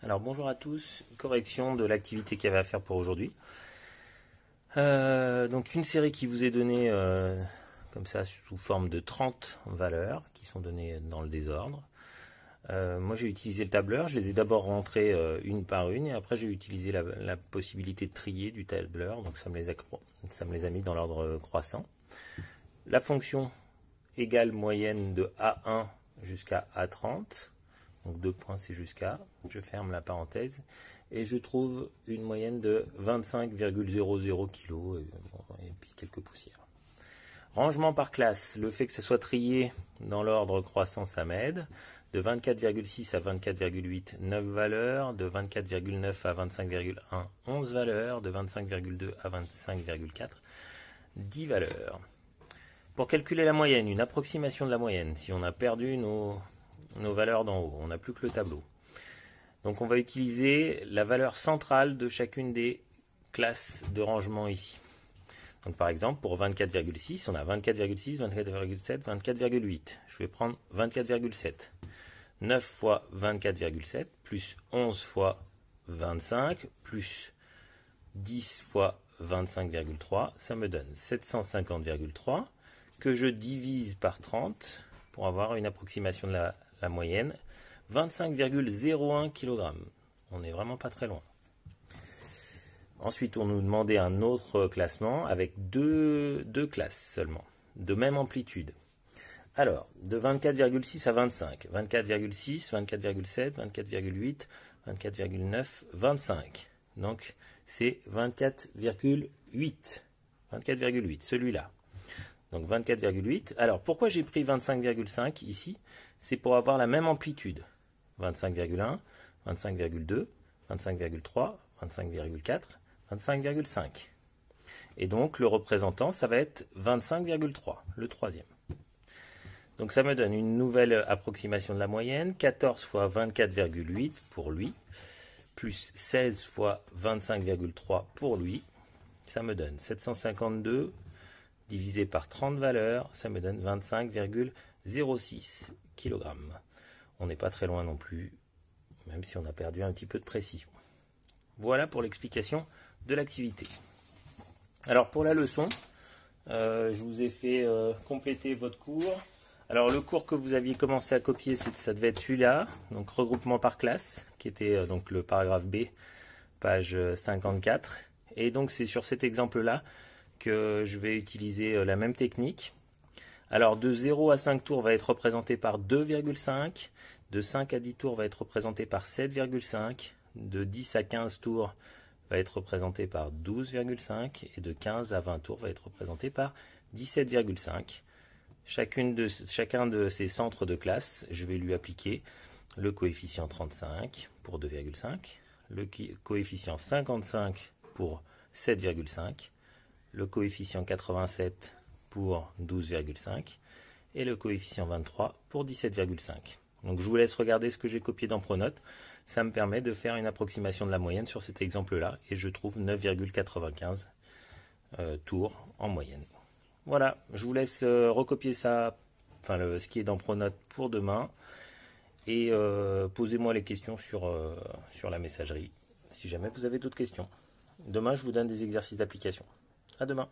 Alors bonjour à tous, correction de l'activité qu'il y avait à faire pour aujourd'hui. Donc une série qui vous est donnée comme ça sous forme de 30 valeurs qui sont données dans le désordre. Moi j'ai utilisé le tableur, je les ai d'abord rentrées une par une et après j'ai utilisé la possibilité de trier du tableur, donc ça me les a mis dans l'ordre croissant. La fonction égale moyenne de A1 jusqu'à A30. Donc 2 points c'est jusqu'à, je ferme la parenthèse, et je trouve une moyenne de 25,00 kg et puis quelques poussières. Rangement par classe, le fait que ce soit trié dans l'ordre croissant, ça m'aide. De 24,6 à 24,8, 9 valeurs. De 24,9 à 25,1, 11 valeurs. De 25,2 à 25,4, 10 valeurs. Pour calculer la moyenne, une approximation de la moyenne, si on a perdu nos valeurs d'en haut, on n'a plus que le tableau. Donc on va utiliser la valeur centrale de chacune des classes de rangement ici. Donc par exemple pour 24,6, on a 24,6, 24,7, 24,8. Je vais prendre 24,7. 9 fois 24,7 plus 11 fois 25 plus 10 fois 25,3, ça me donne 750,3 que je divise par 30 pour avoir une approximation de la moyenne, 25,01 kg. On n'est vraiment pas très loin. Ensuite, on nous demandait un autre classement avec deux classes seulement, de même amplitude. Alors, de 24,6 à 25, 24,6, 24,7, 24,8, 24,9, 25. Donc, c'est 24,8. 24,8, celui-là. Donc 24,8. Alors pourquoi j'ai pris 25,5 ici? C'est pour avoir la même amplitude. 25,1, 25,2, 25,3, 25,4, 25,5. Et donc le représentant, ça va être 25,3, le troisième. Donc ça me donne une nouvelle approximation de la moyenne. 14 fois 24,8 pour lui, plus 16 fois 25,3 pour lui. Ça me donne 752 divisé par 30 valeurs, ça me donne 25,06 kg. On n'est pas très loin non plus, même si on a perdu un petit peu de précision. Voilà pour l'explication de l'activité. Alors pour la leçon, je vous ai fait compléter votre cours. Alors le cours que vous aviez commencé à copier, ça devait être celui-là, donc regroupement par classe, qui était donc le paragraphe B, page 54. Et donc c'est sur cet exemple-là que je vais utiliser la même technique. Alors de 0 à 5 tours va être représenté par 2,5, de 5 à 10 tours va être représenté par 7,5, de 10 à 15 tours va être représenté par 12,5 et de 15 à 20 tours va être représenté par 17,5. Chacun de ces centres de classe, je vais lui appliquer le coefficient 35 pour 2,5, le coefficient 55 pour 7,5, le coefficient 87 pour 12,5 et le coefficient 23 pour 17,5. Donc je vous laisse regarder ce que j'ai copié dans Pronote. Ça me permet de faire une approximation de la moyenne sur cet exemple-là et je trouve 9,95 tours en moyenne. Voilà, je vous laisse recopier ça, ce qui est dans Pronote pour demain et posez-moi les questions sur la messagerie si jamais vous avez d'autres questions. Demain, je vous donne des exercices d'application. À demain.